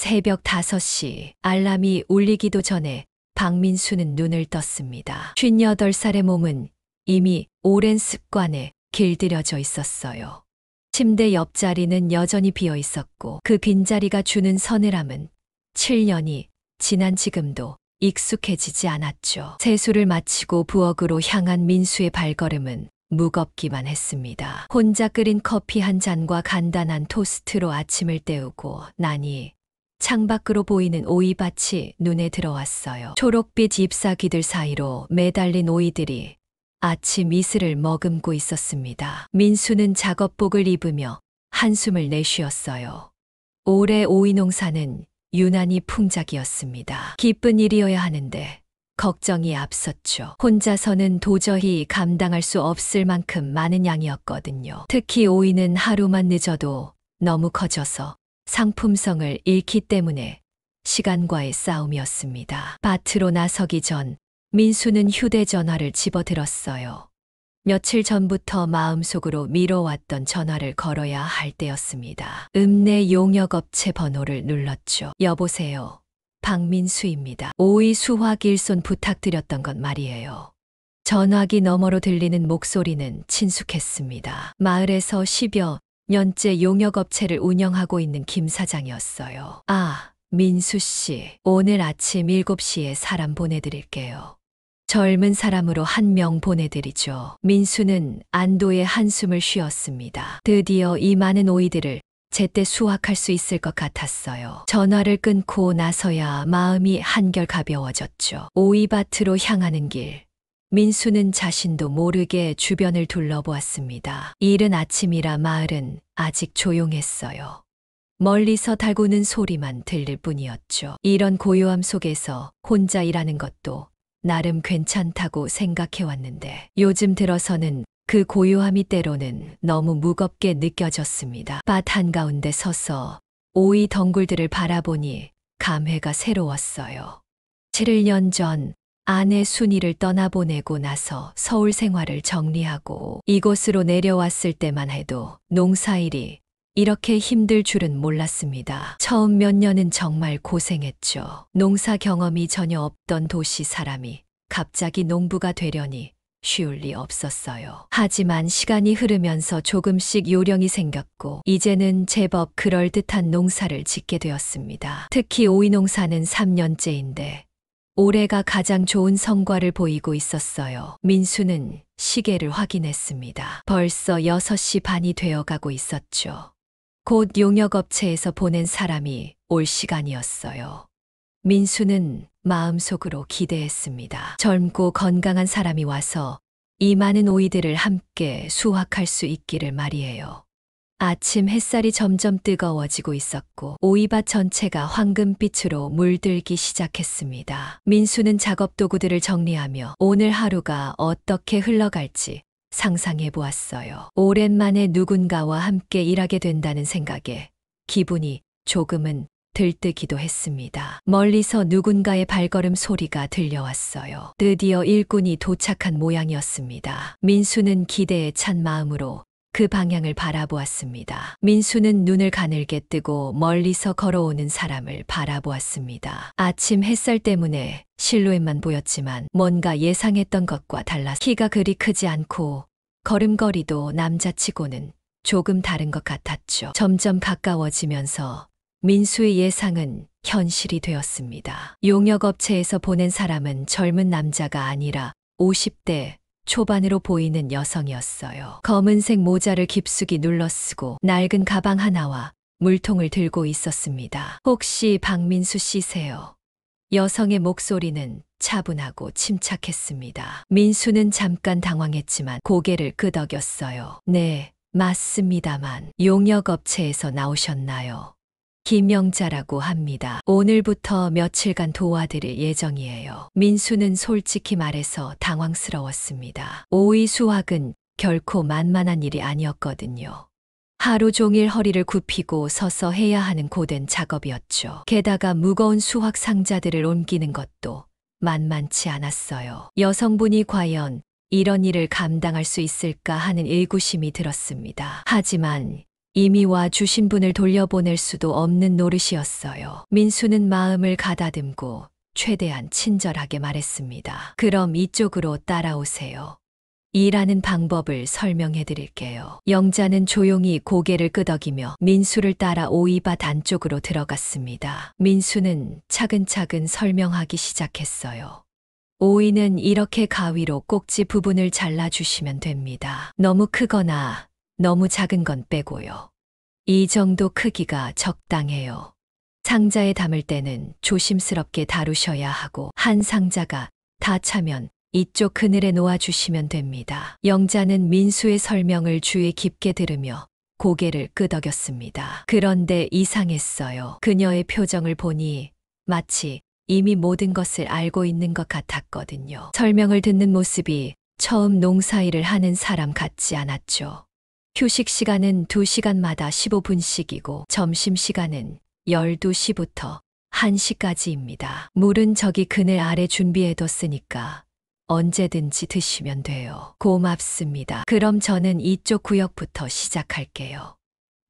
새벽 5시 알람이 울리기도 전에 박민수는 눈을 떴습니다. 58살의 몸은 이미 오랜 습관에 길들여져 있었어요. 침대 옆자리는 여전히 비어 있었고 그 빈자리가 주는 서늘함은 7년이 지난 지금도 익숙해지지 않았죠. 세수를 마치고 부엌으로 향한 민수의 발걸음은 무겁기만 했습니다. 혼자 끓인 커피 한 잔과 간단한 토스트로 아침을 때우고 나니 창밖으로 보이는 오이밭이 눈에 들어왔어요. 초록빛 잎사귀들 사이로 매달린 오이들이 아침 이슬을 머금고 있었습니다. 민수는 작업복을 입으며 한숨을 내쉬었어요. 올해 오이 농사는 유난히 풍작이었습니다. 기쁜 일이어야 하는데 걱정이 앞섰죠. 혼자서는 도저히 감당할 수 없을 만큼 많은 양이었거든요. 특히 오이는 하루만 늦어도 너무 커져서 상품성을 잃기 때문에 시간과의 싸움이었습니다. 밭으로 나서기 전 민수는 휴대전화를 집어들었어요. 며칠 전부터 마음속으로 미뤄왔던 전화를 걸어야 할 때였습니다. 읍내 용역업체 번호를 눌렀죠. 여보세요. 박민수입니다. 오이 수확 일손 부탁드렸던 것 말이에요. 전화기 너머로 들리는 목소리는 친숙했습니다. 마을에서 10여 년째 용역업체를 운영하고 있는 김 사장이었어요. 아, 민수 씨. 오늘 아침 7시에 사람 보내드릴게요. 젊은 사람으로 한 명 보내드리죠. 민수는 안도의 한숨을 쉬었습니다. 드디어 이 많은 오이들을 제때 수확할 수 있을 것 같았어요. 전화를 끊고 나서야 마음이 한결 가벼워졌죠. 오이밭으로 향하는 길. 민수는 자신도 모르게 주변을 둘러보았습니다. 이른 아침이라 마을은 아직 조용했어요. 멀리서 달구는 소리만 들릴 뿐이었죠. 이런 고요함 속에서 혼자 일하는 것도 나름 괜찮다고 생각해왔는데 요즘 들어서는 그 고요함이 때로는 너무 무겁게 느껴졌습니다. 밭 한가운데 서서 오이 덩굴들을 바라보니 감회가 새로웠어요. 7년 전 아내 순이를 떠나보내고 나서 서울 생활을 정리하고 이곳으로 내려왔을 때만 해도 농사일이 이렇게 힘들 줄은 몰랐습니다. 처음 몇 년은 정말 고생했죠. 농사 경험이 전혀 없던 도시 사람이 갑자기 농부가 되려니 쉬울 리 없었어요. 하지만 시간이 흐르면서 조금씩 요령이 생겼고 이제는 제법 그럴듯한 농사를 짓게 되었습니다. 특히 오이 농사는 3년째인데 올해가 가장 좋은 성과를 보이고 있었어요. 민수는 시계를 확인했습니다. 벌써 6시 반이 되어가고 있었죠. 곧 용역업체에서 보낸 사람이 올 시간이었어요. 민수는 마음속으로 기대했습니다. 젊고 건강한 사람이 와서 이 많은 오이들을 함께 수확할 수 있기를 말이에요. 아침 햇살이 점점 뜨거워지고 있었고 오이밭 전체가 황금빛으로 물들기 시작했습니다. 민수는 작업 도구들을 정리하며 오늘 하루가 어떻게 흘러갈지 상상해 보았어요. 오랜만에 누군가와 함께 일하게 된다는 생각에 기분이 조금은 들뜨기도 했습니다. 멀리서 누군가의 발걸음 소리가 들려왔어요. 드디어 일꾼이 도착한 모양이었습니다. 민수는 기대에 찬 마음으로 그 방향을 바라보았습니다. 민수는 눈을 가늘게 뜨고 멀리서 걸어오는 사람을 바라보았습니다. 아침 햇살 때문에 실루엣만 보였지만 뭔가 예상했던 것과 달라 키가 그리 크지 않고 걸음걸이도 남자치고는 조금 다른 것 같았죠. 점점 가까워지면서 민수의 예상은 현실이 되었습니다. 용역업체에서 보낸 사람은 젊은 남자가 아니라 50대 초반으로 보이는 여성이었어요. 검은색 모자를 깊숙이 눌러쓰고 낡은 가방 하나와 물통을 들고 있었습니다. 혹시 박민수 씨세요? 여성의 목소리는 차분하고 침착했습니다. 민수는 잠깐 당황했지만 고개를 끄덕였어요. 네, 맞습니다만 용역업체에서 나오셨나요? 김영자라고 합니다. 오늘부터 며칠간 도와드릴 예정이에요. 민수는 솔직히 말해서 당황스러웠습니다. 오이 수확은 결코 만만한 일이 아니었거든요. 하루 종일 허리를 굽히고 서서 해야 하는 고된 작업이었죠. 게다가 무거운 수확 상자들을 옮기는 것도 만만치 않았어요. 여성분이 과연 이런 일을 감당할 수 있을까 하는 의구심이 들었습니다. 하지만 이미 와 주신 분을 돌려보낼 수도 없는 노릇이었어요. 민수는 마음을 가다듬고 최대한 친절하게 말했습니다. 그럼 이쪽으로 따라오세요. 일하는 방법을 설명해 드릴게요. 영자는 조용히 고개를 끄덕이며 민수를 따라 오이밭 안쪽으로 들어갔습니다. 민수는 차근차근 설명하기 시작했어요. 오이는 이렇게 가위로 꼭지 부분을 잘라주시면 됩니다. 너무 크거나 너무 작은 건 빼고요. 이 정도 크기가 적당해요. 상자에 담을 때는 조심스럽게 다루셔야 하고 한 상자가 다 차면 이쪽 그늘에 놓아주시면 됩니다. 영자는 민수의 설명을 주의 깊게 들으며 고개를 끄덕였습니다. 그런데 이상했어요. 그녀의 표정을 보니 마치 이미 모든 것을 알고 있는 것 같았거든요. 설명을 듣는 모습이 처음 농사일을 하는 사람 같지 않았죠. 휴식 시간은 2시간마다 15분씩이고 점심시간은 12시부터 1시까지입니다. 물은 저기 그늘 아래 준비해뒀으니까 언제든지 드시면 돼요. 고맙습니다. 그럼 저는 이쪽 구역부터 시작할게요.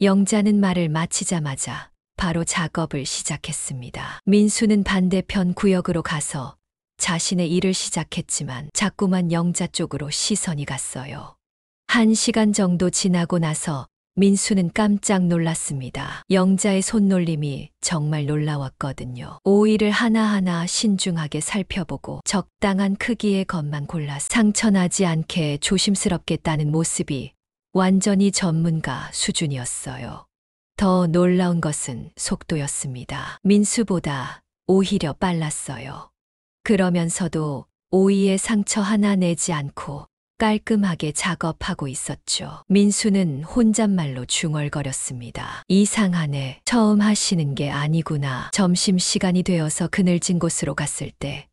영자는 말을 마치자마자 바로 작업을 시작했습니다. 민수는 반대편 구역으로 가서 자신의 일을 시작했지만 자꾸만 영자 쪽으로 시선이 갔어요. 1시간 정도 지나고 나서 민수는 깜짝 놀랐습니다. 영자의 손놀림이 정말 놀라웠거든요. 오이를 하나하나 신중하게 살펴보고 적당한 크기의 것만 골라 상처나지 않게 조심스럽게 따는 모습이 완전히 전문가 수준이었어요. 더 놀라운 것은 속도였습니다. 민수보다 오히려 빨랐어요. 그러면서도 오이에 상처 하나 내지 않고 깔끔하게 작업하고 있었죠. 민수는 혼잣말로 중얼거렸습니다. 이상하네. 처음 하시는 게 아니구나. 점심시간이 되어서 그늘진 곳으로 갔을 때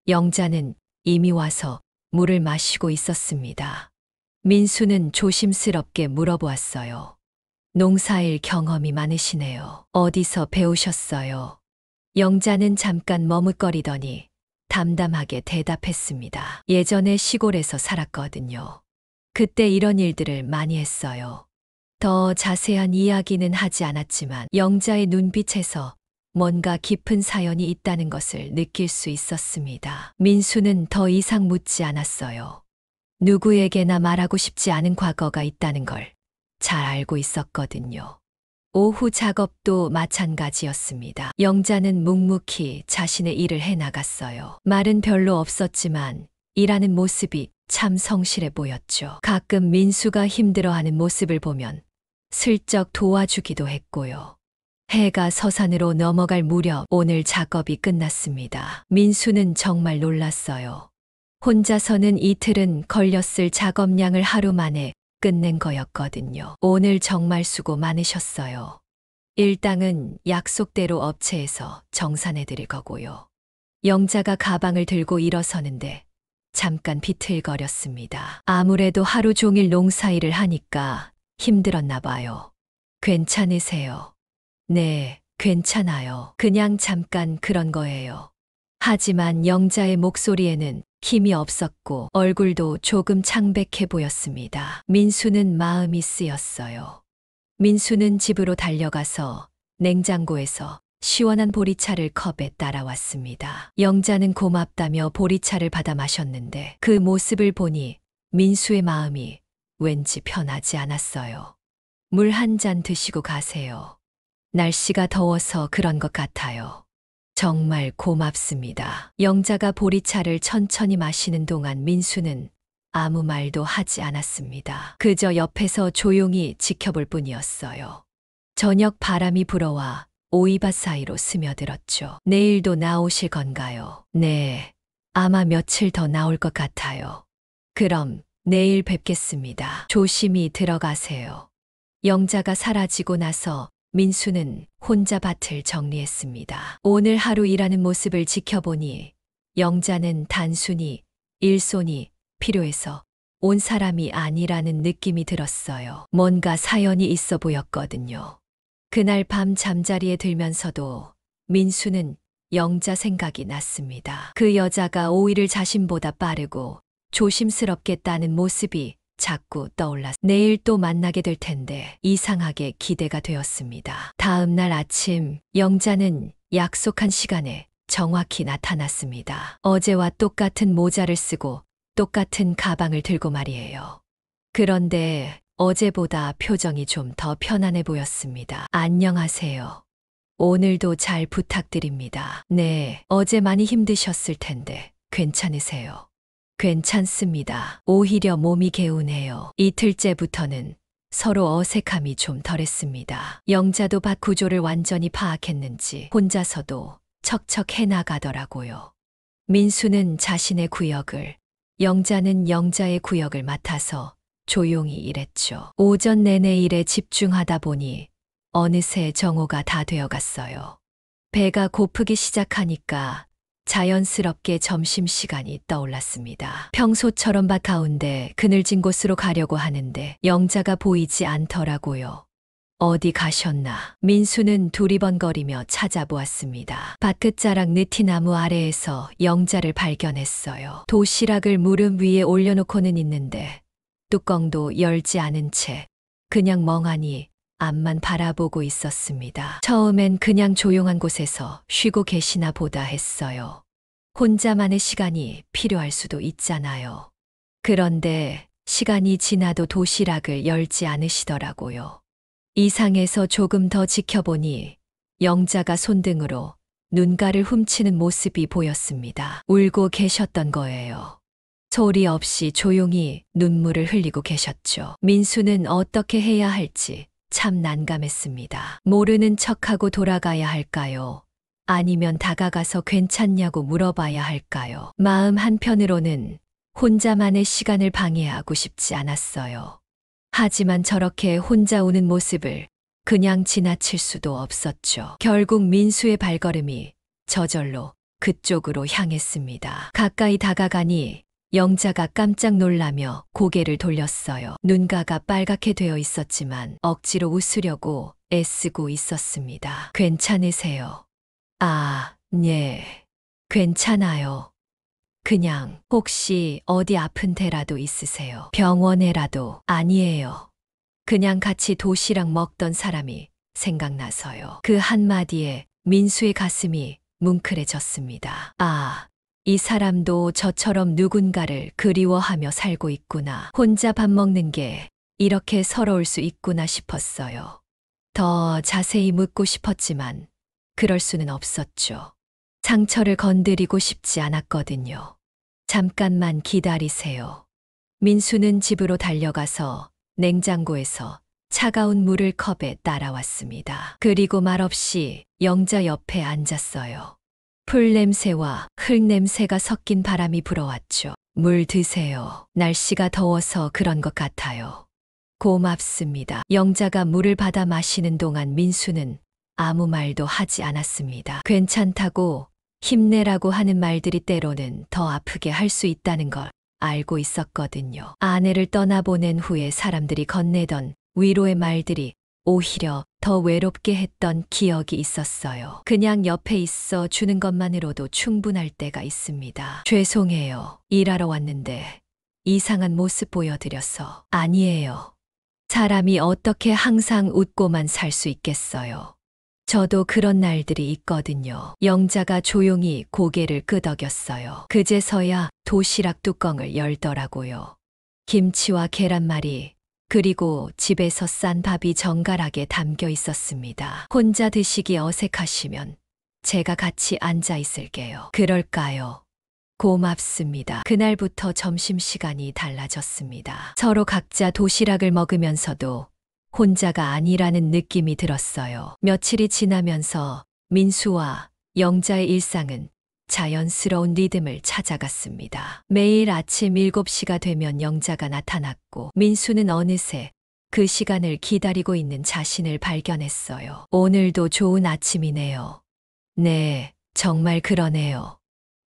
영자는 이미 와서 물을 마시고 있었습니다. 민수는 조심스럽게 물어보았어요. 농사일 경험이 많으시네요. 어디서 배우셨어요? 영자는 잠깐 머뭇거리더니 담담하게 대답했습니다. 예전에 시골에서 살았거든요. 그때 이런 일들을 많이 했어요. 더 자세한 이야기는 하지 않았지만 영자의 눈빛에서 뭔가 깊은 사연이 있다는 것을 느낄 수 있었습니다. 민수는 더 이상 묻지 않았어요. 누구에게나 말하고 싶지 않은 과거가 있다는 걸 잘 알고 있었거든요. 오후 작업도 마찬가지였습니다. 영자는 묵묵히 자신의 일을 해나갔어요. 말은 별로 없었지만 일하는 모습이 참 성실해 보였죠. 가끔 민수가 힘들어하는 모습을 보면 슬쩍 도와주기도 했고요. 해가 서산으로 넘어갈 무렵 오늘 작업이 끝났습니다. 민수는 정말 놀랐어요. 혼자서는 이틀은 걸렸을 작업량을 하루 만에 끝낸 거였거든요. 오늘 정말 수고 많으셨어요. 일당은 약속대로 업체에서 정산해 드릴 거고요. 영자가 가방을 들고 일어서는데 잠깐 비틀거렸습니다. 아무래도 하루 종일 농사일을 하니까 힘들었나 봐요. 괜찮으세요? 네, 괜찮아요. 그냥 잠깐 그런 거예요. 하지만 영자의 목소리에는 힘이 없었고 얼굴도 조금 창백해 보였습니다. 민수는 마음이 쓰였어요. 민수는 집으로 달려가서 냉장고에서 시원한 보리차를 컵에 따라왔습니다. 영자는 고맙다며 보리차를 받아 마셨는데 그 모습을 보니 민수의 마음이 왠지 편하지 않았어요. 물 한 잔 드시고 가세요. 날씨가 더워서 그런 것 같아요. 정말 고맙습니다. 영자가 보리차를 천천히 마시는 동안 민수는 아무 말도 하지 않았습니다. 그저 옆에서 조용히 지켜볼 뿐이었어요. 저녁 바람이 불어와 오이밭 사이로 스며들었죠. 내일도 나오실 건가요? 네, 아마 며칠 더 나올 것 같아요. 그럼 내일 뵙겠습니다. 조심히 들어가세요. 영자가 사라지고 나서 민수는 혼자 밭을 정리했습니다. 오늘 하루 일하는 모습을 지켜보니 영자는 단순히 일손이 필요해서 온 사람이 아니라는 느낌이 들었어요. 뭔가 사연이 있어 보였거든요. 그날 밤 잠자리에 들면서도 민수는 영자 생각이 났습니다. 그 여자가 오이를 자신보다 빠르고 조심스럽게 따는 모습이 자꾸 떠올랐. 내일 또 만나게 될 텐데 이상하게 기대가 되었습니다. 다음 날 아침 영자는 약속한 시간에 정확히 나타났습니다. 어제와 똑같은 모자를 쓰고 똑같은 가방을 들고 말이에요. 그런데 어제보다 표정이 좀 더 편안해 보였습니다. 안녕하세요. 오늘도 잘 부탁드립니다. 네, 어제 많이 힘드셨을 텐데 괜찮으세요? 괜찮습니다. 오히려 몸이 개운해요. 이틀째부터는 서로 어색함이 좀 덜했습니다. 영자도 밭 구조를 완전히 파악했는지 혼자서도 척척 해나가더라고요. 민수는 자신의 구역을, 영자는 영자의 구역을 맡아서 조용히 일했죠. 오전 내내 일에 집중하다 보니 어느새 정오가 다 되어갔어요. 배가 고프기 시작하니까 자연스럽게 점심시간이 떠올랐습니다. 평소처럼 밭 가운데 그늘진 곳으로 가려고 하는데 영자가 보이지 않더라고요. 어디 가셨나? 민수는 두리번거리며 찾아보았습니다. 밭 끝자락 느티나무 아래에서 영자를 발견했어요. 도시락을 무릎 위에 올려놓고는 있는데 뚜껑도 열지 않은 채 그냥 멍하니 앞만 바라보고 있었습니다. 처음엔 그냥 조용한 곳에서 쉬고 계시나 보다 했어요. 혼자만의 시간이 필요할 수도 있잖아요. 그런데 시간이 지나도 도시락을 열지 않으시더라고요. 이상해서 조금 더 지켜보니 영자가 손등으로 눈가를 훔치는 모습이 보였습니다. 울고 계셨던 거예요. 소리 없이 조용히 눈물을 흘리고 계셨죠. 민수는 어떻게 해야 할지 참 난감했습니다. 모르는 척하고 돌아가야 할까요? 아니면 다가가서 괜찮냐고 물어봐야 할까요? 마음 한편으로는 혼자만의 시간을 방해하고 싶지 않았어요. 하지만 저렇게 혼자 우는 모습을 그냥 지나칠 수도 없었죠. 결국 민수의 발걸음이 저절로 그쪽으로 향했습니다. 가까이 다가가니 영자가 깜짝 놀라며 고개를 돌렸어요. 눈가가 빨갛게 되어 있었지만 억지로 웃으려고 애쓰고 있었습니다. 괜찮으세요? 아, 네. 괜찮아요. 그냥 혹시 어디 아픈 데라도 있으세요? 병원에라도. 아니에요. 그냥 같이 도시락 먹던 사람이 생각나서요. 그 한마디에 민수의 가슴이 뭉클해졌습니다. 아, 이 사람도 저처럼 누군가를 그리워하며 살고 있구나. 혼자 밥 먹는 게 이렇게 서러울 수 있구나 싶었어요. 더 자세히 묻고 싶었지만 그럴 수는 없었죠. 상처를 건드리고 싶지 않았거든요. 잠깐만 기다리세요. 민수는 집으로 달려가서 냉장고에서 차가운 물을 컵에 따라왔습니다. 그리고 말없이 영자 옆에 앉았어요. 풀 냄새와 흙 냄새가 섞인 바람이 불어왔죠. 물 드세요. 날씨가 더워서 그런 것 같아요. 고맙습니다. 영자가 물을 받아 마시는 동안 민수는 아무 말도 하지 않았습니다. 괜찮다고 힘내라고 하는 말들이 때로는 더 아프게 할 수 있다는 걸 알고 있었거든요. 아내를 떠나보낸 후에 사람들이 건네던 위로의 말들이 오히려 더 외롭게 했던 기억이 있었어요. 그냥 옆에 있어 주는 것만으로도 충분할 때가 있습니다. 죄송해요. 일하러 왔는데 이상한 모습 보여드려서. 아니에요. 사람이 어떻게 항상 웃고만 살 수 있겠어요. 저도 그런 날들이 있거든요. 영자가 조용히 고개를 끄덕였어요. 그제서야 도시락 뚜껑을 열더라고요. 김치와 계란말이 그리고 집에서 싼 밥이 정갈하게 담겨 있었습니다. 혼자 드시기 어색하시면 제가 같이 앉아 있을게요. 그럴까요? 고맙습니다. 그날부터 점심시간이 달라졌습니다. 서로 각자 도시락을 먹으면서도 혼자가 아니라는 느낌이 들었어요. 며칠이 지나면서 민수와 영자의 일상은 자연스러운 리듬을 찾아갔습니다. 매일 아침 7시가 되면 영자가 나타났고 민수는 어느새 그 시간을 기다리고 있는 자신을 발견했어요. 오늘도 좋은 아침이네요. 네, 정말 그러네요.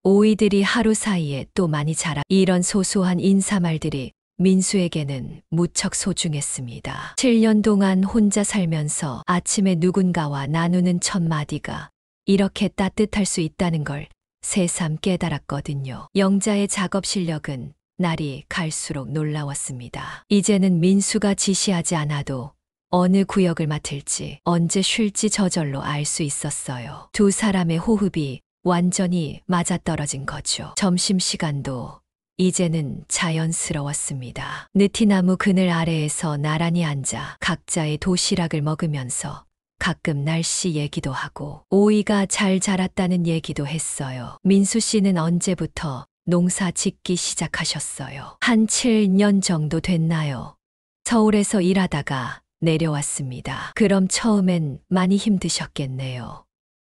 오이들이 하루 사이에 또 많이 자라. 이런 소소한 인사말들이 민수에게는 무척 소중했습니다. 7년 동안 혼자 살면서 아침에 누군가와 나누는 첫 마디가 이렇게 따뜻할 수 있다는 걸 새삼 깨달았거든요. 영자의 작업 실력은 날이 갈수록 놀라웠습니다. 이제는 민수가 지시하지 않아도 어느 구역을 맡을지 언제 쉴지 저절로 알 수 있었어요. 두 사람의 호흡이 완전히 맞아떨어진 거죠. 점심시간도 이제는 자연스러웠습니다. 느티나무 그늘 아래에서 나란히 앉아 각자의 도시락을 먹으면서 가끔 날씨 얘기도 하고 오이가 잘 자랐다는 얘기도 했어요. 민수 씨는 언제부터 농사 짓기 시작하셨어요? 한 7년 정도 됐나요? 서울에서 일하다가 내려왔습니다. 그럼 처음엔 많이 힘드셨겠네요.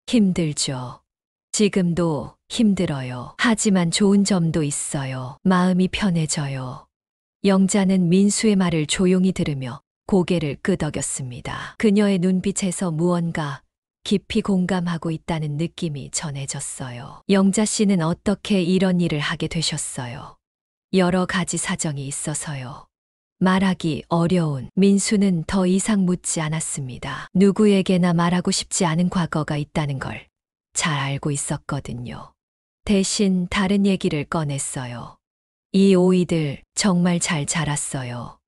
힘들죠. 지금도 힘들어요. 하지만 좋은 점도 있어요. 마음이 편해져요. 영자는 민수의 말을 조용히 들으며 고개를 끄덕였습니다. 그녀의 눈빛에서 무언가 깊이 공감하고 있다는 느낌이 전해졌어요. 영자 씨는 어떻게 이런 일을 하게 되셨어요? 여러 가지 사정이 있어서요. 말하기 어려운. 민수는 더 이상 묻지 않았습니다. 누구에게나 말하고 싶지 않은 과거가 있다는 걸 잘 알고 있었거든요. 대신 다른 얘기를 꺼냈어요. 이 오이들 정말 잘 자랐어요.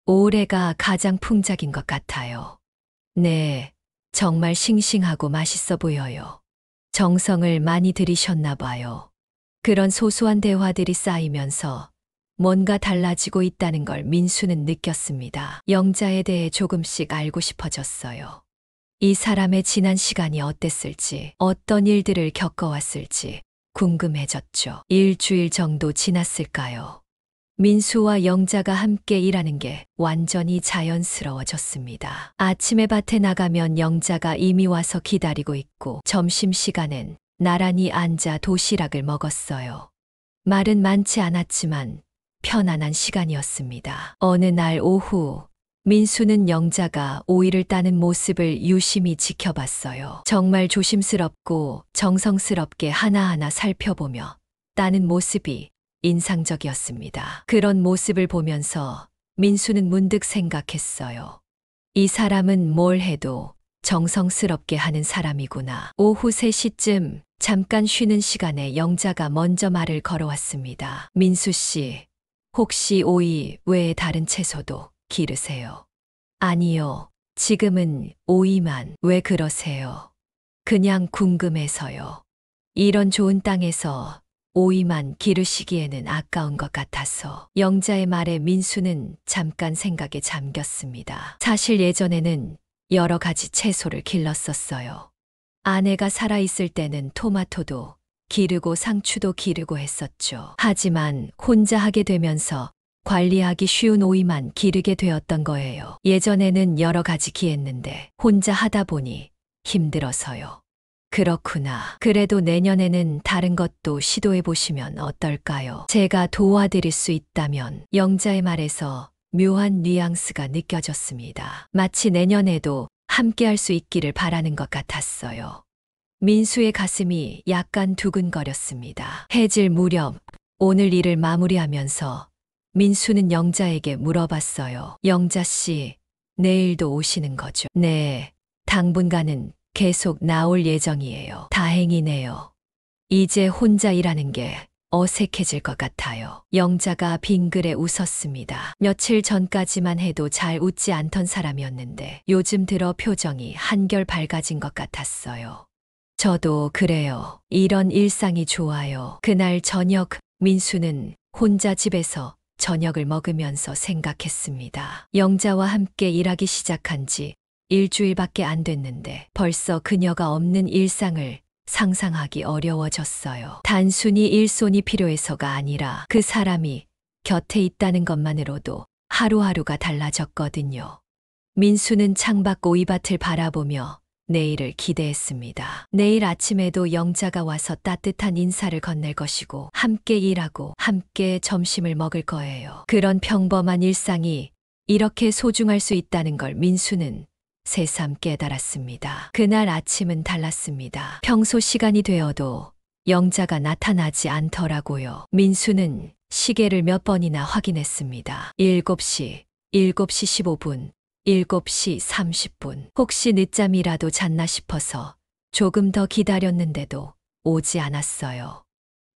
올해가 가장 풍작인 것 같아요. 네, 정말 싱싱하고 맛있어 보여요. 정성을 많이 들이셨나 봐요. 그런 소소한 대화들이 쌓이면서 뭔가 달라지고 있다는 걸 민수는 느꼈습니다. 영자에 대해 조금씩 알고 싶어졌어요. 이 사람의 지난 시간이 어땠을지, 어떤 일들을 겪어왔을지 궁금해졌죠. 일주일 정도 지났을까요? 민수와 영자가 함께 일하는 게 완전히 자연스러워졌습니다. 아침에 밭에 나가면 영자가 이미 와서 기다리고 있고 점심시간엔 나란히 앉아 도시락을 먹었어요. 말은 많지 않았지만 편안한 시간이었습니다. 어느 날 오후 민수는 영자가 오이를 따는 모습을 유심히 지켜봤어요. 정말 조심스럽고 정성스럽게 하나하나 살펴보며 따는 모습이 인상적이었습니다. 그런 모습을 보면서 민수는 문득 생각했어요. 이 사람은 뭘 해도 정성스럽게 하는 사람이구나. 오후 3시쯤 잠깐 쉬는 시간에 영자가 먼저 말을 걸어왔습니다. 민수 씨, 혹시 오이 외에 다른 채소도 기르세요? 아니요. 지금은 오이만. 왜 그러세요? 그냥 궁금해서요. 이런 좋은 땅에서 오이만 기르시기에는 아까운 것 같아서. 영자의 말에 민수는 잠깐 생각에 잠겼습니다. 사실 예전에는 여러 가지 채소를 길렀었어요. 아내가 살아있을 때는 토마토도 기르고 상추도 기르고 했었죠. 하지만 혼자 하게 되면서 관리하기 쉬운 오이만 기르게 되었던 거예요. 예전에는 여러 가지 기했는데 혼자 하다 보니 힘들어서요. 그렇구나. 그래도 내년에는 다른 것도 시도해 보시면 어떨까요? 제가 도와드릴 수 있다면. 영자의 말에서 묘한 뉘앙스가 느껴졌습니다. 마치 내년에도 함께 할 수 있기를 바라는 것 같았어요. 민수의 가슴이 약간 두근거렸습니다. 해질 무렵 오늘 일을 마무리하면서 민수는 영자에게 물어봤어요. 영자 씨, 내일도 오시는 거죠? 네, 당분간은 계속 나올 예정이에요. 다행이네요. 이제 혼자 일하는 게 어색해질 것 같아요. 영자가 빙그레 웃었습니다. 며칠 전까지만 해도 잘 웃지 않던 사람이었는데 요즘 들어 표정이 한결 밝아진 것 같았어요. 저도 그래요. 이런 일상이 좋아요. 그날 저녁 민수는 혼자 집에서 저녁을 먹으면서 생각했습니다. 영자와 함께 일하기 시작한 지 일주일밖에 안 됐는데 벌써 그녀가 없는 일상을 상상하기 어려워졌어요. 단순히 일손이 필요해서가 아니라 그 사람이 곁에 있다는 것만으로도 하루하루가 달라졌거든요. 민수는 창밖 오이밭을 바라보며 내일을 기대했습니다. 내일 아침에도 영자가 와서 따뜻한 인사를 건넬 것이고 함께 일하고 함께 점심을 먹을 거예요. 그런 평범한 일상이 이렇게 소중할 수 있다는 걸 민수는 새삼 깨달았습니다. 그날 아침은 달랐습니다. 평소 시간이 되어도 영자가 나타나지 않더라고요. 민수는 시계를 몇 번이나 확인했습니다. 7시, 7시 15분, 7시 30분. 혹시 늦잠이라도 잤나 싶어서 조금 더 기다렸는데도 오지 않았어요.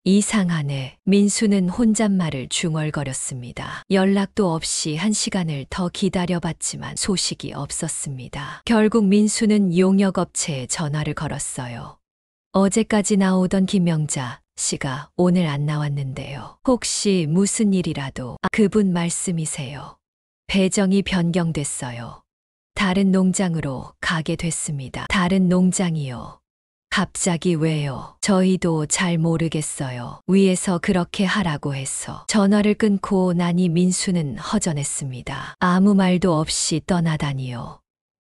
이상하네. 민수는 혼잣말을 중얼거렸습니다. 연락도 없이 1시간을 더 기다려봤지만 소식이 없었습니다. 결국 민수는 용역업체에 전화를 걸었어요. 어제까지 나오던 김명자 씨가 오늘 안 나왔는데요. 혹시 무슨 일이라도 그분 말씀이세요. 배정이 변경됐어요. 다른 농장으로 가게 됐습니다. 다른 농장이요. 갑자기 왜요? 저희도 잘 모르겠어요. 위에서 그렇게 하라고 해서. 전화를 끊고 나니 민수는 허전했습니다. 아무 말도 없이 떠나다니요.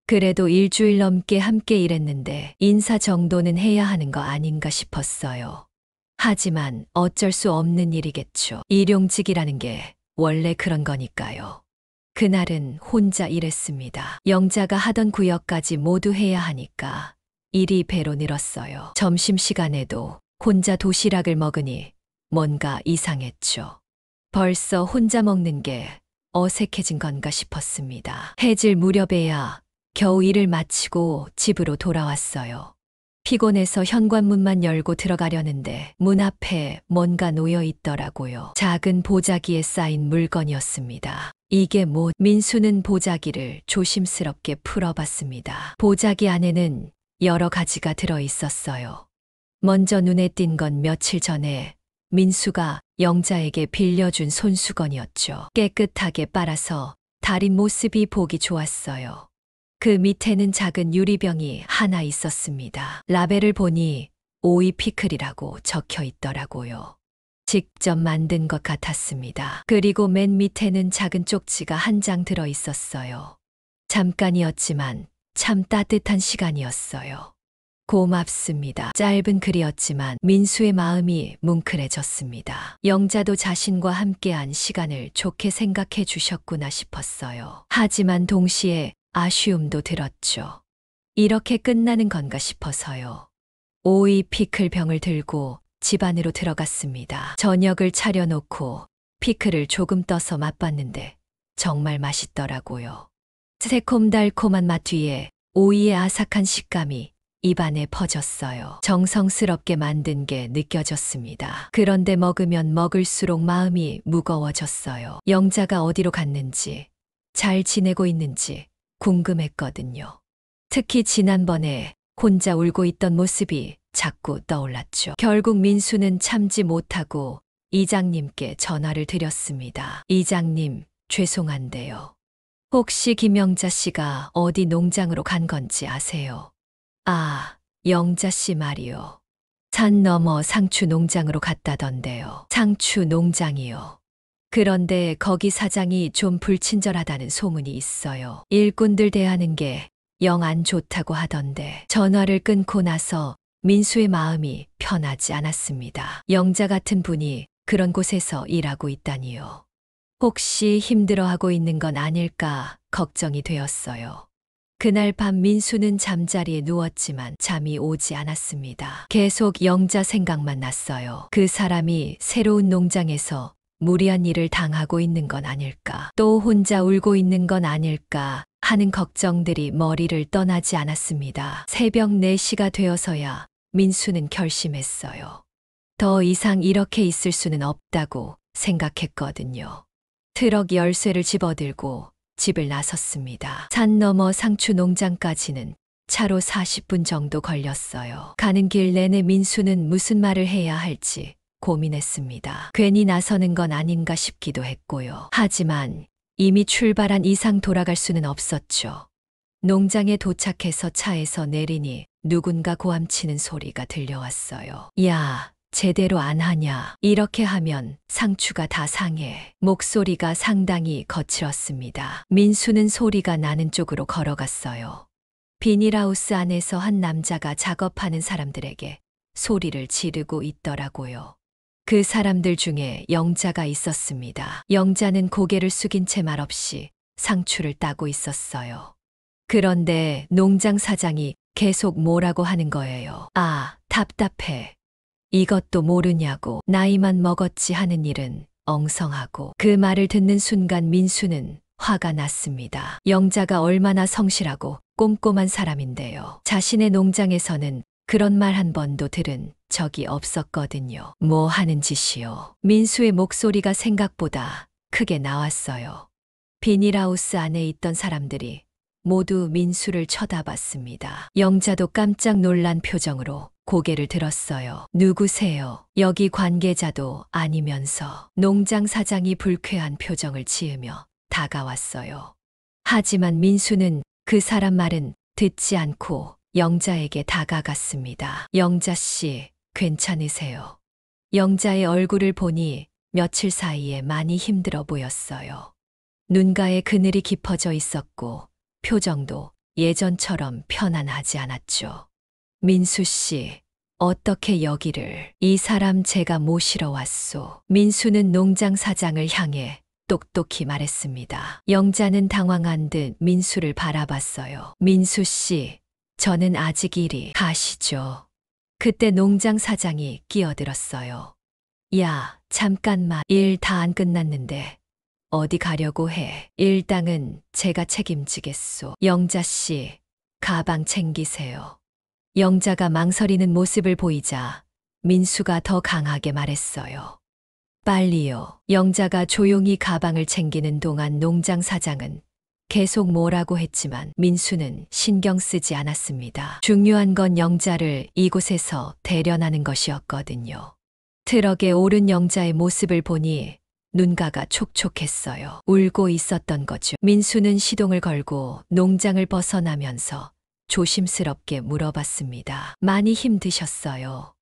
그래도 일주일 넘게 함께 일했는데 인사 정도는 해야 하는 거 아닌가 싶었어요. 하지만 어쩔 수 없는 일이겠죠. 일용직이라는 게 원래 그런 거니까요. 그날은 혼자 일했습니다. 영자가 하던 구역까지 모두 해야 하니까 일이 배로 늘었어요. 점심시간에도 혼자 도시락을 먹으니 뭔가 이상했죠. 벌써 혼자 먹는 게 어색해진 건가 싶었습니다. 해질 무렵에야 겨우 일을 마치고 집으로 돌아왔어요. 피곤해서 현관문만 열고 들어가려는데 문 앞에 뭔가 놓여 있더라고요. 작은 보자기에 쌓인 물건이었습니다. 이게 뭐? 민수는 보자기를 조심스럽게 풀어봤습니다. 보자기 안에는 여러 가지가 들어 있었어요. 먼저 눈에 띈 건 며칠 전에 민수가 영자에게 빌려준 손수건이었죠. 깨끗하게 빨아서 달인 모습이 보기 좋았어요. 그 밑에는 작은 유리병이 하나 있었습니다. 라벨을 보니 오이 피클이라고 적혀 있더라고요. 직접 만든 것 같았습니다. 그리고 맨 밑에는 작은 쪽지가 한 장 들어 있었어요. 잠깐이었지만 참 따뜻한 시간이었어요. 고맙습니다. 짧은 글이었지만 민수의 마음이 뭉클해졌습니다. 영자도 자신과 함께한 시간을 좋게 생각해 주셨구나 싶었어요. 하지만 동시에 아쉬움도 들었죠. 이렇게 끝나는 건가 싶어서요. 오이 피클 병을 들고 집 안으로 들어갔습니다. 저녁을 차려놓고 피클을 조금 떠서 맛봤는데 정말 맛있더라고요. 새콤달콤한 맛 뒤에 오이의 아삭한 식감이 입안에 퍼졌어요. 정성스럽게 만든 게 느껴졌습니다. 그런데 먹으면 먹을수록 마음이 무거워졌어요. 영자가 어디로 갔는지, 잘 지내고 있는지 궁금했거든요. 특히 지난번에 혼자 울고 있던 모습이 자꾸 떠올랐죠. 결국 민수는 참지 못하고 이장님께 전화를 드렸습니다. 이장님, 죄송한데요. 혹시 김영자 씨가 어디 농장으로 간 건지 아세요? 아, 영자 씨 말이요. 산 너머 상추 농장으로 갔다던데요. 상추 농장이요. 그런데 거기 사장이 좀 불친절하다는 소문이 있어요. 일꾼들 대하는 게 영 안 좋다고 하던데. 전화를 끊고 나서 민수의 마음이 편하지 않았습니다. 영자 같은 분이 그런 곳에서 일하고 있다니요. 혹시 힘들어하고 있는 건 아닐까 걱정이 되었어요. 그날 밤 민수는 잠자리에 누웠지만 잠이 오지 않았습니다. 계속 영자 생각만 났어요. 그 사람이 새로운 농장에서 무리한 일을 당하고 있는 건 아닐까, 또 혼자 울고 있는 건 아닐까 하는 걱정들이 머리를 떠나지 않았습니다. 새벽 4시가 되어서야 민수는 결심했어요. 더 이상 이렇게 있을 수는 없다고 생각했거든요. 트럭 열쇠를 집어들고 집을 나섰습니다. 산 너머 상추 농장까지는 차로 40분 정도 걸렸어요. 가는 길 내내 민수는 무슨 말을 해야 할지 고민했습니다. 괜히 나서는 건 아닌가 싶기도 했고요. 하지만 이미 출발한 이상 돌아갈 수는 없었죠. 농장에 도착해서 차에서 내리니 누군가 고함치는 소리가 들려왔어요. 야, 제대로 안 하냐. 이렇게 하면 상추가 다 상해. 목소리가 상당히 거칠었습니다. 민수는 소리가 나는 쪽으로 걸어갔어요. 비닐하우스 안에서 한 남자가 작업하는 사람들에게 소리를 지르고 있더라고요. 그 사람들 중에 영자가 있었습니다. 영자는 고개를 숙인 채 말없이 상추를 따고 있었어요. 그런데 농장 사장이 계속 뭐라고 하는 거예요. 아, 답답해. 이것도 모르냐고. 나이만 먹었지 하는 일은 엉성하고. 그 말을 듣는 순간 민수는 화가 났습니다. 영자가 얼마나 성실하고 꼼꼼한 사람인데요. 자신의 농장에서는 그런 말 한 번도 들은 적이 없었거든요. 뭐 하는 짓이요? 민수의 목소리가 생각보다 크게 나왔어요. 비닐하우스 안에 있던 사람들이 모두 민수를 쳐다봤습니다. 영자도 깜짝 놀란 표정으로 고개를 들었어요. 누구세요? 여기 관계자도 아니면서. 농장 사장이 불쾌한 표정을 지으며 다가왔어요. 하지만 민수는 그 사람 말은 듣지 않고 영자에게 다가갔습니다. 영자 씨, 괜찮으세요? 영자의 얼굴을 보니 며칠 사이에 많이 힘들어 보였어요. 눈가에 그늘이 깊어져 있었고 표정도 예전처럼 편안하지 않았죠. 민수 씨, 어떻게 여기를? 이 사람 제가 모시러 왔소. 민수는 농장 사장을 향해 똑똑히 말했습니다. 영자는 당황한 듯 민수를 바라봤어요. 민수 씨, 저는 아직 이리 가시죠. 그때 농장 사장이 끼어들었어요. 야, 잠깐만. 일 다 안 끝났는데 어디 가려고 해? 일당은 제가 책임지겠소. 영자 씨, 가방 챙기세요. 영자가 망설이는 모습을 보이자 민수가 더 강하게 말했어요. 빨리요. 영자가 조용히 가방을 챙기는 동안 농장 사장은 계속 뭐라고 했지만 민수는 신경 쓰지 않았습니다. 중요한 건 영자를 이곳에서 대련하는 것이었거든요. 트럭에 오른 영자의 모습을 보니 눈가가 촉촉했어요. 울고 있었던 거죠. 민수는 시동을 걸고 농장을 벗어나면서 조심스럽게 물어봤습니다. 많이 힘드셨어요?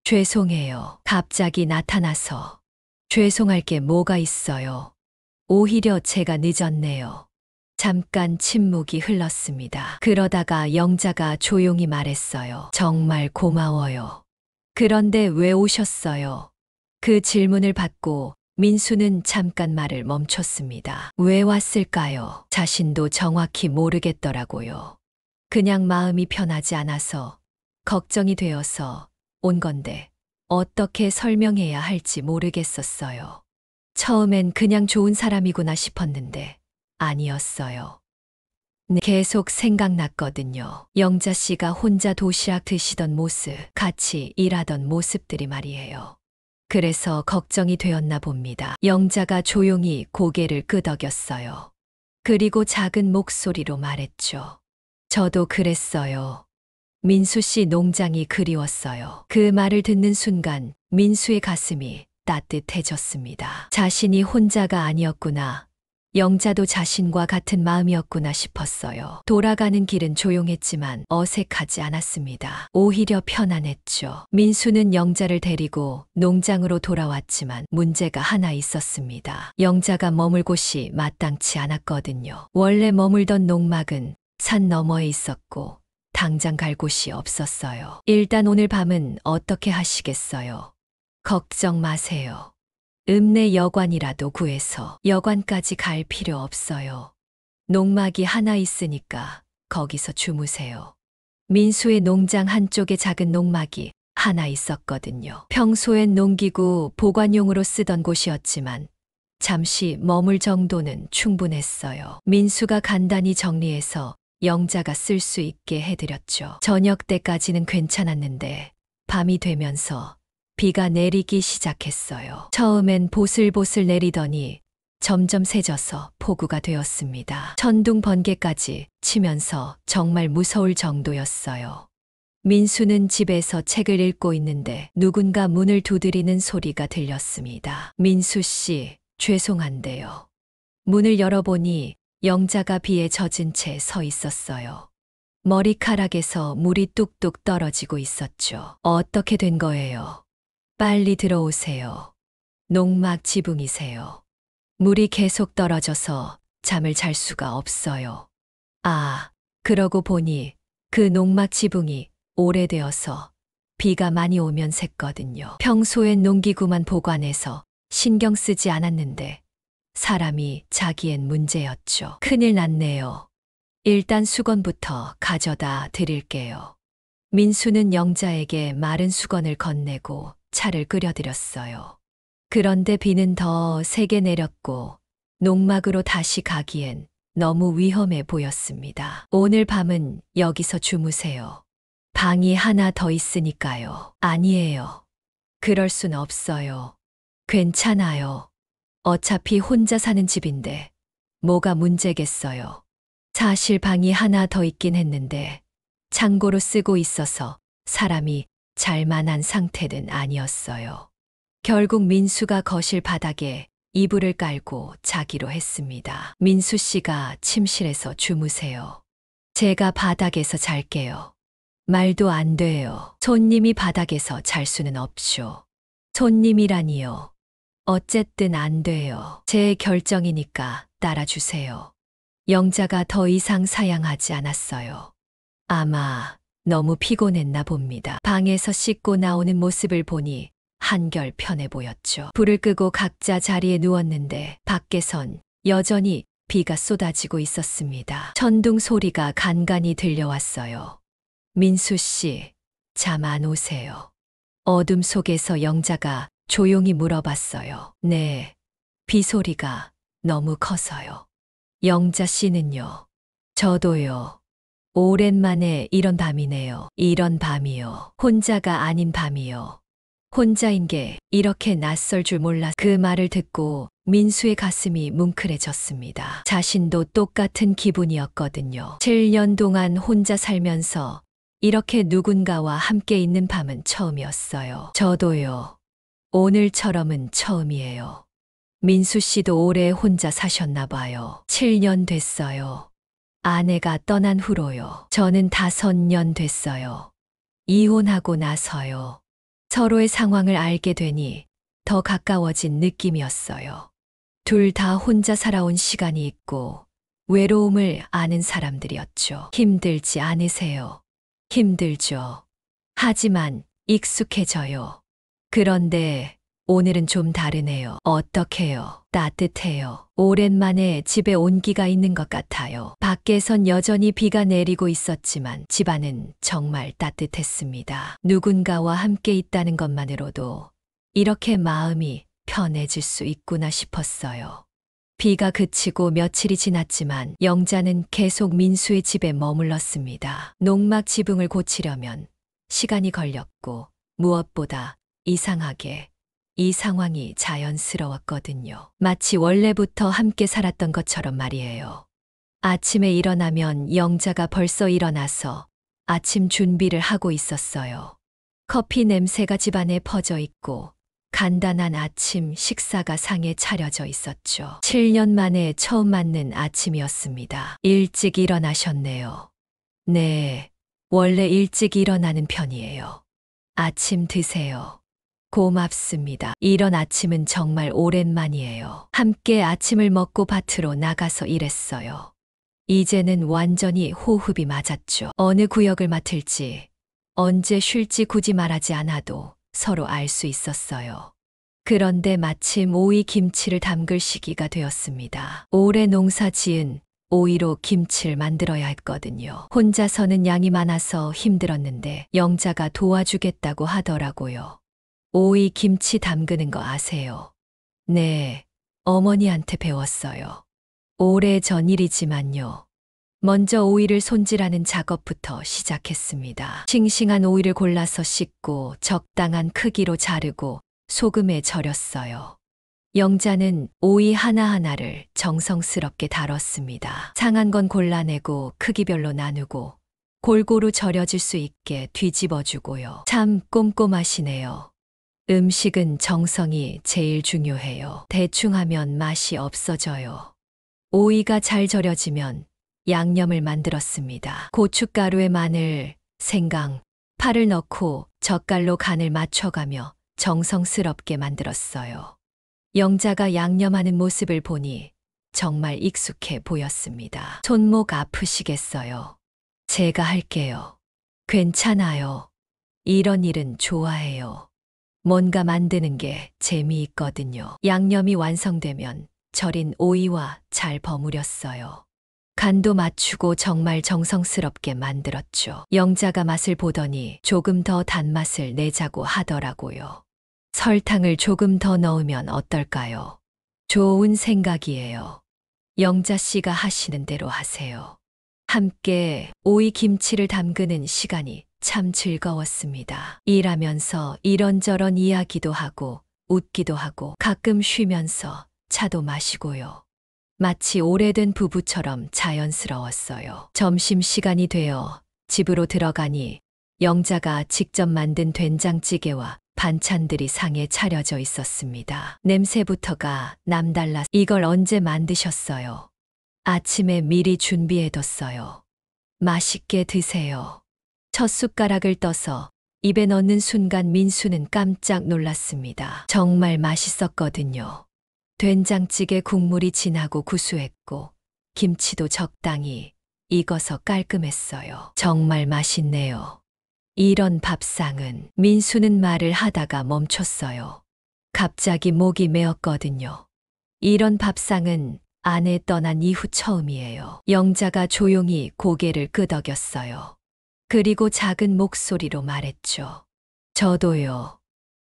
죄송해요. 갑자기 나타나서. 죄송할 게 뭐가 있어요. 오히려 제가 늦었네요. 잠깐 침묵이 흘렀습니다. 그러다가 영자가 조용히 말했어요. 정말 고마워요. 그런데 왜 오셨어요? 그 질문을 받고 민수는 잠깐 말을 멈췄습니다. 왜 왔을까요? 자신도 정확히 모르겠더라고요. 그냥 마음이 편하지 않아서, 걱정이 되어서 온 건데 어떻게 설명해야 할지 모르겠었어요. 처음엔 그냥 좋은 사람이구나 싶었는데 아니었어요. 네, 계속 생각났거든요. 영자 씨가 혼자 도시락 드시던 모습, 같이 일하던 모습들이 말이에요. 그래서 걱정이 되었나 봅니다. 영자가 조용히 고개를 끄덕였어요. 그리고 작은 목소리로 말했죠. 저도 그랬어요. 민수 씨 농장이 그리웠어요. 그 말을 듣는 순간 민수의 가슴이 따뜻해졌습니다. 자신이 혼자가 아니었구나. 영자도 자신과 같은 마음이었구나 싶었어요. 돌아가는 길은 조용했지만 어색하지 않았습니다. 오히려 편안했죠. 민수는 영자를 데리고 농장으로 돌아왔지만 문제가 하나 있었습니다. 영자가 머물 곳이 마땅치 않았거든요. 원래 머물던 농막은 산 너머에 있었고 당장 갈 곳이 없었어요. 일단 오늘 밤은 어떻게 하시겠어요? 걱정 마세요. 읍내 여관이라도 구해서. 여관까지 갈 필요 없어요. 농막이 하나 있으니까 거기서 주무세요. 민수의 농장 한쪽에 작은 농막이 하나 있었거든요. 평소엔 농기구 보관용으로 쓰던 곳이었지만 잠시 머물 정도는 충분했어요. 민수가 간단히 정리해서 영자가 쓸 수 있게 해드렸죠. 저녁 때까지는 괜찮았는데 밤이 되면서 비가 내리기 시작했어요. 처음엔 보슬보슬 내리더니 점점 새져서 폭우가 되었습니다. 천둥 번개까지 치면서 정말 무서울 정도였어요. 민수는 집에서 책을 읽고 있는데 누군가 문을 두드리는 소리가 들렸습니다. 민수 씨, 죄송한데요. 문을 열어보니 영자가 비에 젖은 채 서 있었어요. 머리카락에서 물이 뚝뚝 떨어지고 있었죠. 어떻게 된 거예요? 빨리 들어오세요. 농막 지붕이세요. 물이 계속 떨어져서 잠을 잘 수가 없어요. 아, 그러고 보니 그 농막 지붕이 오래되어서 비가 많이 오면 샜거든요. 평소엔 농기구만 보관해서 신경 쓰지 않았는데 사람이 자기엔 문제였죠. 큰일 났네요. 일단 수건부터 가져다 드릴게요. 민수는 영자에게 마른 수건을 건네고 차를 끓여드렸어요. 그런데 비는 더 세게 내렸고 농막으로 다시 가기엔 너무 위험해 보였습니다. 오늘 밤은 여기서 주무세요. 방이 하나 더 있으니까요. 아니에요. 그럴 순 없어요. 괜찮아요. 어차피 혼자 사는 집인데 뭐가 문제겠어요. 사실 방이 하나 더 있긴 했는데 창고로 쓰고 있어서 사람이 잘 만한 상태는 아니었어요. 결국 민수가 거실 바닥에 이불을 깔고 자기로 했습니다. 민수 씨가 침실에서 주무세요. 제가 바닥에서 잘게요. 말도 안 돼요. 손님이 바닥에서 잘 수는 없죠. 손님이라니요. 어쨌든 안 돼요. 제 결정이니까 따라주세요. 영자가 더 이상 사양하지 않았어요. 아마 너무 피곤했나 봅니다. 방에서 씻고 나오는 모습을 보니 한결 편해 보였죠. 불을 끄고 각자 자리에 누웠는데 밖에선 여전히 비가 쏟아지고 있었습니다. 천둥 소리가 간간히 들려왔어요. 민수 씨, 잠 안 오세요? 어둠 속에서 영자가 조용히 물어봤어요. 네, 비 소리가 너무 커서요. 영자 씨는요? 저도요. 오랜만에 이런 밤이네요. 이런 밤이요. 혼자가 아닌 밤이요. 혼자인 게 이렇게 낯설 줄 몰라. 그 말을 듣고 민수의 가슴이 뭉클해졌습니다. 자신도 똑같은 기분이었거든요. 7년 동안 혼자 살면서 이렇게 누군가와 함께 있는 밤은 처음이었어요. 저도요. 오늘처럼은 처음이에요. 민수 씨도 오래 혼자 사셨나 봐요. 7년 됐어요. 아내가 떠난 후로요. 저는 5년 됐어요. 이혼하고 나서요. 서로의 상황을 알게 되니 더 가까워진 느낌이었어요. 둘 다 혼자 살아온 시간이 있고 외로움을 아는 사람들이었죠. 힘들지 않으세요? 힘들죠. 하지만 익숙해져요. 그런데 오늘은 좀 다르네요. 어떡해요? 따뜻해요. 오랜만에 집에 온기가 있는 것 같아요. 밖에선 여전히 비가 내리고 있었지만 집안은 정말 따뜻했습니다. 누군가와 함께 있다는 것만으로도 이렇게 마음이 편해질 수 있구나 싶었어요. 비가 그치고 며칠이 지났지만 영자는 계속 민수의 집에 머물렀습니다. 농막 지붕을 고치려면 시간이 걸렸고 무엇보다 이상하게 이 상황이 자연스러웠거든요. 마치 원래부터 함께 살았던 것처럼 말이에요. 아침에 일어나면 영자가 벌써 일어나서 아침 준비를 하고 있었어요. 커피 냄새가 집안에 퍼져 있고 간단한 아침 식사가 상에 차려져 있었죠. 7년 만에 처음 맞는 아침이었습니다. 일찍 일어나셨네요. 네, 원래 일찍 일어나는 편이에요. 아침 드세요. 고맙습니다. 이런 아침은 정말 오랜만이에요. 함께 아침을 먹고 밭으로 나가서 일했어요. 이제는 완전히 호흡이 맞았죠. 어느 구역을 맡을지, 언제 쉴지 굳이 말하지 않아도 서로 알 수 있었어요. 그런데 마침 오이 김치를 담글 시기가 되었습니다. 올해 농사 지은 오이로 김치를 만들어야 했거든요. 혼자서는 양이 많아서 힘들었는데 영자가 도와주겠다고 하더라고요. 오이 김치 담그는 거 아세요? 네, 어머니한테 배웠어요. 오래전 일이지만요. 먼저 오이를 손질하는 작업부터 시작했습니다. 싱싱한 오이를 골라서 씻고 적당한 크기로 자르고 소금에 절였어요. 영자는 오이 하나하나를 정성스럽게 다뤘습니다. 상한 건 골라내고 크기별로 나누고 골고루 절여질 수 있게 뒤집어주고요. 참 꼼꼼하시네요. 음식은 정성이 제일 중요해요. 대충 하면 맛이 없어져요. 오이가 잘 절여지면 양념을 만들었습니다. 고춧가루에 마늘, 생강, 파를 넣고 젓갈로 간을 맞춰가며 정성스럽게 만들었어요. 영자가 양념하는 모습을 보니 정말 익숙해 보였습니다. 손목 아프시겠어요? 제가 할게요. 괜찮아요. 이런 일은 좋아해요. 뭔가 만드는 게 재미있거든요. 양념이 완성되면 절인 오이와 잘 버무렸어요. 간도 맞추고 정말 정성스럽게 만들었죠. 영자가 맛을 보더니 조금 더 단맛을 내자고 하더라고요. 설탕을 조금 더 넣으면 어떨까요? 좋은 생각이에요. 영자 씨가 하시는 대로 하세요. 함께 오이 김치를 담그는 시간이 참 즐거웠습니다. 일하면서 이런저런 이야기도 하고 웃기도 하고 가끔 쉬면서 차도 마시고요. 마치 오래된 부부처럼 자연스러웠어요. 점심시간이 되어 집으로 들어가니 영자가 직접 만든 된장찌개와 반찬들이 상에 차려져 있었습니다. 냄새부터가 남달라. 이걸 언제 만드셨어요? 아침에 미리 준비해뒀어요. 맛있게 드세요. 첫 숟가락을 떠서 입에 넣는 순간 민수는 깜짝 놀랐습니다. 정말 맛있었거든요. 된장찌개 국물이 진하고 구수했고 김치도 적당히 익어서 깔끔했어요. 정말 맛있네요. 이런 밥상은. 민수는 말을 하다가 멈췄어요. 갑자기 목이 메었거든요. 이런 밥상은 아내 떠난 이후 처음이에요. 영자가 조용히 고개를 끄덕였어요. 그리고 작은 목소리로 말했죠. 저도요.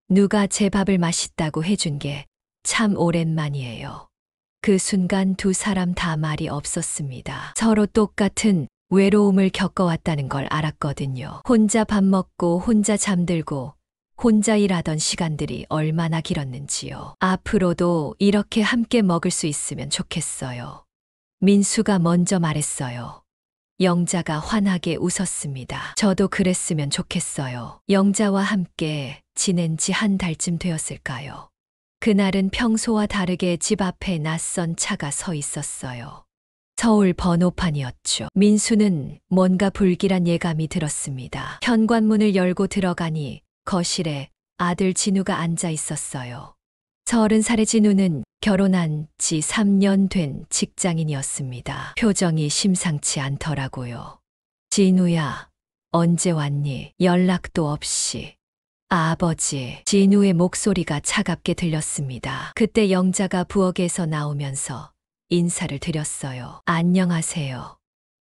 누가 제 밥을 맛있다고 해준 게 참 오랜만이에요. 그 순간 두 사람 다 말이 없었습니다. 서로 똑같은 외로움을 겪어왔다는 걸 알았거든요. 혼자 밥 먹고 혼자 잠들고 혼자 일하던 시간들이 얼마나 길었는지요. 앞으로도 이렇게 함께 먹을 수 있으면 좋겠어요. 민수가 먼저 말했어요. 영자가 환하게 웃었습니다. 저도 그랬으면 좋겠어요. 영자와 함께 지낸 지 한 달쯤 되었을까요? 그날은 평소와 다르게 집 앞에 낯선 차가 서 있었어요. 서울 번호판이었죠. 민수는 뭔가 불길한 예감이 들었습니다. 현관문을 열고 들어가니 거실에 아들 진우가 앉아 있었어요. 30살의 진우는 결혼한 지 3년 된 직장인이었습니다. 표정이 심상치 않더라고요. 진우야, 언제 왔니? 연락도 없이. 아버지, 진우의 목소리가 차갑게 들렸습니다. 그때 영자가 부엌에서 나오면서 인사를 드렸어요. 안녕하세요.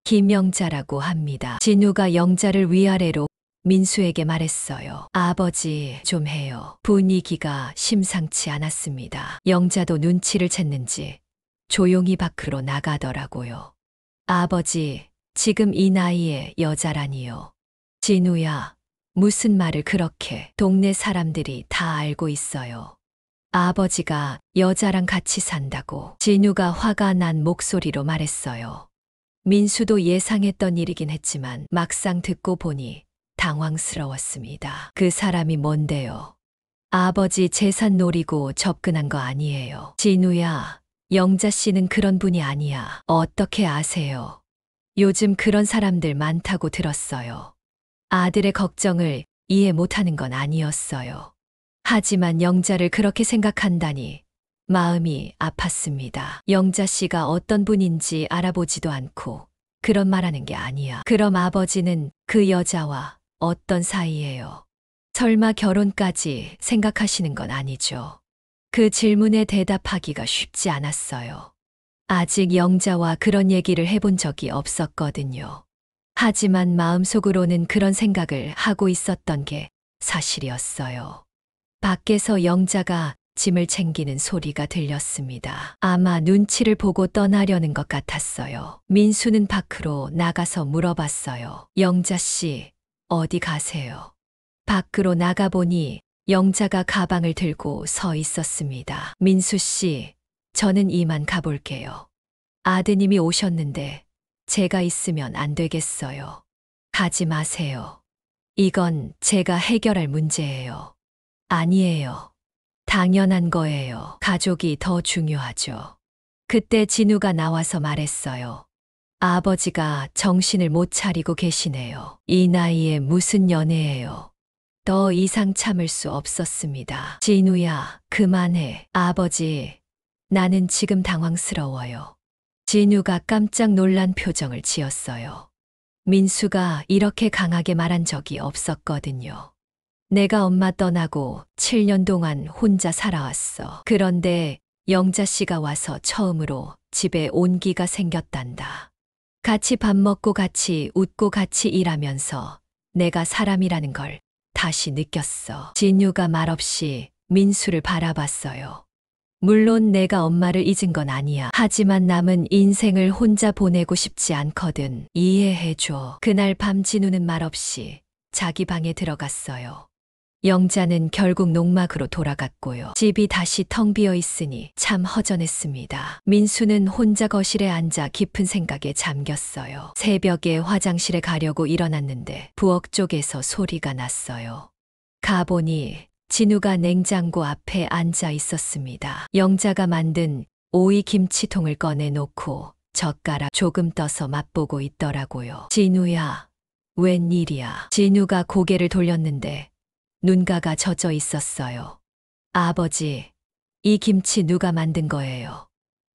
김영자라고 합니다. 진우가 영자를 위아래로 민수에게 말했어요. 아버지, 좀 해요. 분위기가 심상치 않았습니다. 영자도 눈치를 챘는지 조용히 밖으로 나가더라고요. 아버지, 지금 이 나이에 여자라니요. 진우야, 무슨 말을 그렇게. 동네 사람들이 다 알고 있어요. 아버지가 여자랑 같이 산다고. 진우가 화가 난 목소리로 말했어요. 민수도 예상했던 일이긴 했지만 막상 듣고 보니 당황스러웠습니다. 그 사람이 뭔데요? 아버지 재산 노리고 접근한 거 아니에요. 진우야, 영자 씨는 그런 분이 아니야. 어떻게 아세요? 요즘 그런 사람들 많다고 들었어요. 아들의 걱정을 이해 못하는 건 아니었어요. 하지만 영자를 그렇게 생각한다니 마음이 아팠습니다. 영자 씨가 어떤 분인지 알아보지도 않고 그런 말하는 게 아니야. 그럼 아버지는 그 여자와 어떤 사이예요? 설마 결혼까지 생각하시는 건 아니죠? 그 질문에 대답하기가 쉽지 않았어요. 아직 영자와 그런 얘기를 해본 적이 없었거든요. 하지만 마음속으로는 그런 생각을 하고 있었던 게 사실이었어요. 밖에서 영자가 짐을 챙기는 소리가 들렸습니다. 아마 눈치를 보고 떠나려는 것 같았어요. 민수는 밖으로 나가서 물어봤어요. 영자 씨, 어디 가세요? 밖으로 나가보니 영자가 가방을 들고 서 있었습니다. 민수 씨, 저는 이만 가볼게요. 아드님이 오셨는데 제가 있으면 안 되겠어요. 가지 마세요. 이건 제가 해결할 문제예요. 아니에요. 당연한 거예요. 가족이 더 중요하죠. 그때 진우가 나와서 말했어요. 아버지가 정신을 못 차리고 계시네요. 이 나이에 무슨 연애예요. 더 이상 참을 수 없었습니다. 진우야, 그만해. 아버지, 나는 지금 당황스러워요. 진우가 깜짝 놀란 표정을 지었어요. 민수가 이렇게 강하게 말한 적이 없었거든요. 내가 엄마 떠나고 7년 동안 혼자 살아왔어. 그런데 영자 씨가 와서 처음으로 집에 온기가 생겼단다. 같이 밥 먹고 같이 웃고 같이 일하면서 내가 사람이라는 걸 다시 느꼈어. 진유가 말없이 민수를 바라봤어요. 물론 내가 엄마를 잊은 건 아니야. 하지만 남은 인생을 혼자 보내고 싶지 않거든. 이해해줘. 그날 밤 진우는 말없이 자기 방에 들어갔어요. 영자는 결국 농막으로 돌아갔고요. 집이 다시 텅 비어 있으니 참 허전했습니다. 민수는 혼자 거실에 앉아 깊은 생각에 잠겼어요. 새벽에 화장실에 가려고 일어났는데 부엌 쪽에서 소리가 났어요. 가보니 진우가 냉장고 앞에 앉아 있었습니다. 영자가 만든 오이 김치통을 꺼내놓고 젓가락 조금 떠서 맛보고 있더라고요. 진우야, 웬일이야? 진우가 고개를 돌렸는데 눈가가 젖어 있었어요. 아버지, 이 김치 누가 만든 거예요?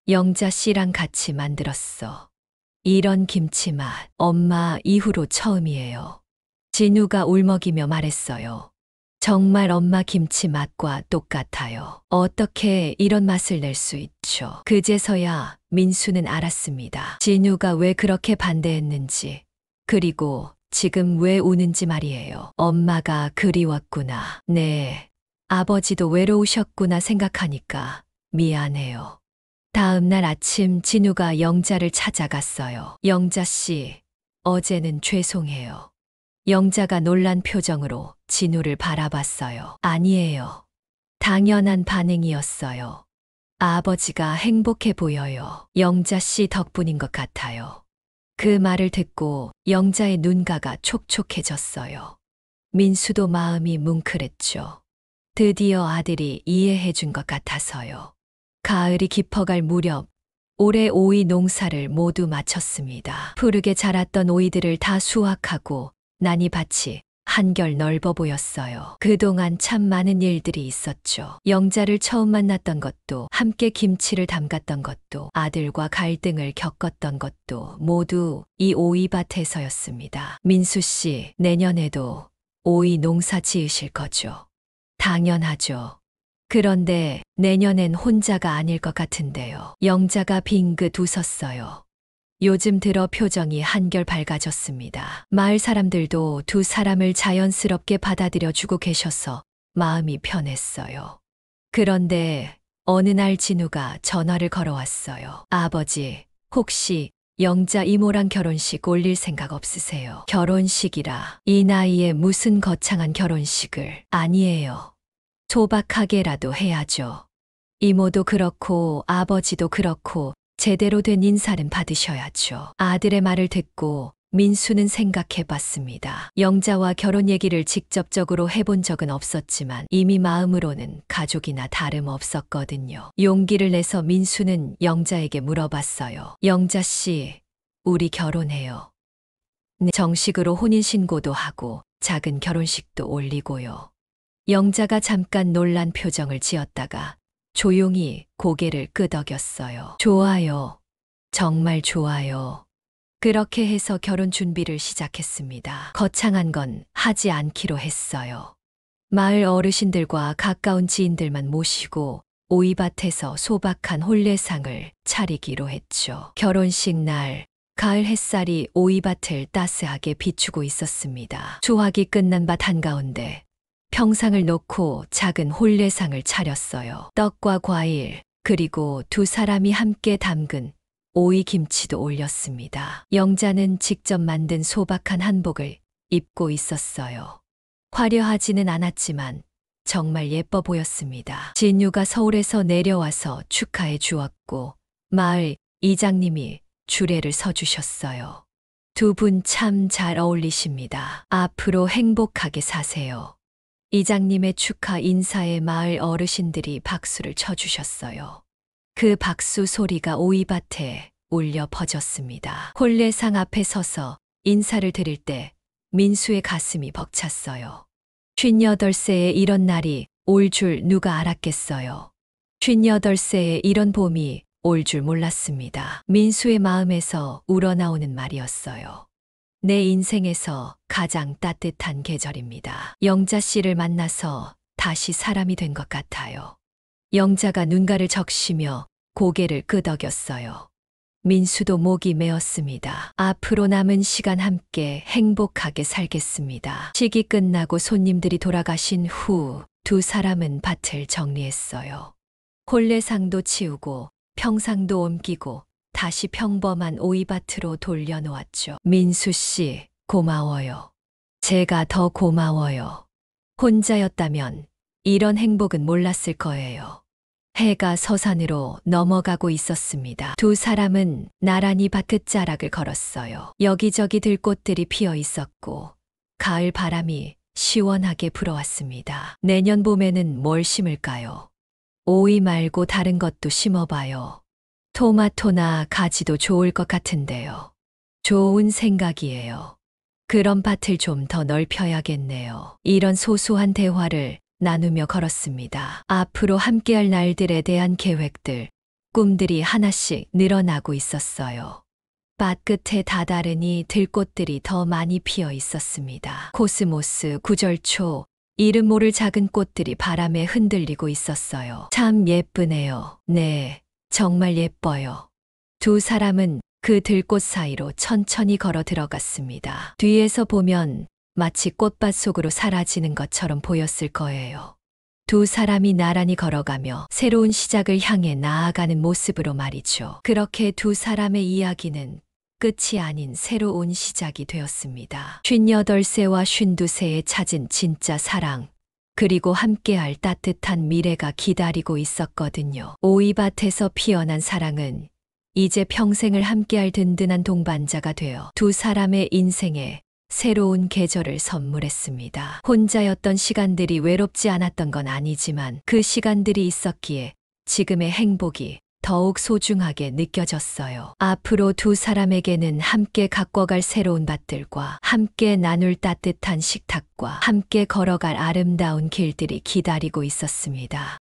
영자 씨랑 같이 만들었어. 이런 김치 맛, 엄마 이후로 처음이에요. 진우가 울먹이며 말했어요. 정말 엄마 김치 맛과 똑같아요. 어떻게 이런 맛을 낼 수 있죠? 그제서야 민수는 알았습니다. 진우가 왜 그렇게 반대했는지, 그리고 지금 왜 우는지 말이에요. 엄마가 그리웠구나. 네, 아버지도 외로우셨구나 생각하니까 미안해요. 다음 날 아침 진우가 영자를 찾아갔어요. 영자 씨, 어제는 죄송해요. 영자가 놀란 표정으로 진우를 바라봤어요. 아니에요. 당연한 반응이었어요. 아버지가 행복해 보여요. 영자 씨 덕분인 것 같아요. 그 말을 듣고 영자의 눈가가 촉촉해졌어요. 민수도 마음이 뭉클했죠. 드디어 아들이 이해해 준 것 같아서요. 가을이 깊어갈 무렵 올해 오이 농사를 모두 마쳤습니다. 푸르게 자랐던 오이들을 다 수확하고 나니 밭이 한결 넓어 보였어요. 그동안 참 많은 일들이 있었죠. 영자를 처음 만났던 것도, 함께 김치를 담갔던 것도, 아들과 갈등을 겪었던 것도 모두 이 오이밭에서였습니다. 민수 씨, 내년에도 오이 농사 지으실 거죠? 당연하죠. 그런데 내년엔 혼자가 아닐 것 같은데요. 영자가 빙긋 웃었어요. 요즘 들어 표정이 한결 밝아졌습니다. 마을 사람들도 두 사람을 자연스럽게 받아들여주고 계셔서 마음이 편했어요. 그런데 어느 날 진우가 전화를 걸어왔어요. 아버지, 혹시 영자 이모랑 결혼식 올릴 생각 없으세요? 결혼식이라 이 나이에 무슨 거창한 결혼식을. 아니에요. 소박하게라도 해야죠. 이모도 그렇고 아버지도 그렇고 제대로 된 인사는 받으셔야죠. 아들의 말을 듣고 민수는 생각해 봤습니다. 영자와 결혼 얘기를 직접적으로 해본 적은 없었지만 이미 마음으로는 가족이나 다름없었거든요. 용기를 내서 민수는 영자에게 물어봤어요. 영자 씨, 우리 결혼해요. 네, 정식으로 혼인신고도 하고 작은 결혼식도 올리고요. 영자가 잠깐 놀란 표정을 지었다가 조용히 고개를 끄덕였어요. 좋아요. 정말 좋아요. 그렇게 해서 결혼 준비를 시작했습니다. 거창한 건 하지 않기로 했어요. 마을 어르신들과 가까운 지인들만 모시고 오이밭에서 소박한 혼례상을 차리기로 했죠. 결혼식 날, 가을 햇살이 오이밭을 따스하게 비추고 있었습니다. 수확이 끝난 밭 한가운데 평상을 놓고 작은 혼례상을 차렸어요. 떡과 과일, 그리고 두 사람이 함께 담근 오이 김치도 올렸습니다. 영자는 직접 만든 소박한 한복을 입고 있었어요. 화려하지는 않았지만 정말 예뻐 보였습니다. 진유가 서울에서 내려와서 축하해 주었고 마을 이장님이 주례를 서주셨어요. 두 분 참 잘 어울리십니다. 앞으로 행복하게 사세요. 이장님의 축하 인사에 마을 어르신들이 박수를 쳐주셨어요. 그 박수 소리가 오이밭에 울려 퍼졌습니다. 혼례상 앞에 서서 인사를 드릴 때 민수의 가슴이 벅찼어요. 58세에 이런 날이 올 줄 누가 알았겠어요. 58세에 이런 봄이 올 줄 몰랐습니다. 민수의 마음에서 우러나오는 말이었어요. 내 인생에서 가장 따뜻한 계절입니다. 영자 씨를 만나서 다시 사람이 된 것 같아요. 영자가 눈가를 적시며 고개를 끄덕였어요. 민수도 목이 메었습니다. 앞으로 남은 시간 함께 행복하게 살겠습니다. 식이 끝나고 손님들이 돌아가신 후 두 사람은 밭을 정리했어요. 혼례상도 치우고 평상도 옮기고 다시 평범한 오이밭으로 돌려놓았죠. 민수 씨, 고마워요. 제가 더 고마워요. 혼자였다면 이런 행복은 몰랐을 거예요. 해가 서산으로 넘어가고 있었습니다. 두 사람은 나란히 밭 끝자락을 걸었어요. 여기저기 들꽃들이 피어 있었고 가을 바람이 시원하게 불어왔습니다. 내년 봄에는 뭘 심을까요? 오이 말고 다른 것도 심어봐요. 토마토나 가지도 좋을 것 같은데요. 좋은 생각이에요. 그럼 밭을 좀 더 넓혀야겠네요. 이런 소소한 대화를 나누며 걸었습니다. 앞으로 함께할 날들에 대한 계획들, 꿈들이 하나씩 늘어나고 있었어요. 밭 끝에 다다르니 들꽃들이 더 많이 피어 있었습니다. 코스모스, 구절초, 이름 모를 작은 꽃들이 바람에 흔들리고 있었어요. 참 예쁘네요. 네, 정말 예뻐요. 두 사람은 그 들꽃 사이로 천천히 걸어 들어갔습니다. 뒤에서 보면 마치 꽃밭 속으로 사라지는 것처럼 보였을 거예요. 두 사람이 나란히 걸어가며 새로운 시작을 향해 나아가는 모습으로 말이죠. 그렇게 두 사람의 이야기는 끝이 아닌 새로운 시작이 되었습니다. 58세와 52세에 찾은 진짜 사랑, 그리고 함께할 따뜻한 미래가 기다리고 있었거든요. 오이밭에서 피어난 사랑은 이제 평생을 함께할 든든한 동반자가 되어 두 사람의 인생에 새로운 계절을 선물했습니다. 혼자였던 시간들이 외롭지 않았던 건 아니지만 그 시간들이 있었기에 지금의 행복이 더욱 소중하게 느껴졌어요. 앞으로 두 사람에게는 함께 가꿔갈 새로운 밭들과 함께 나눌 따뜻한 식탁과 함께 걸어갈 아름다운 길들이 기다리고 있었습니다.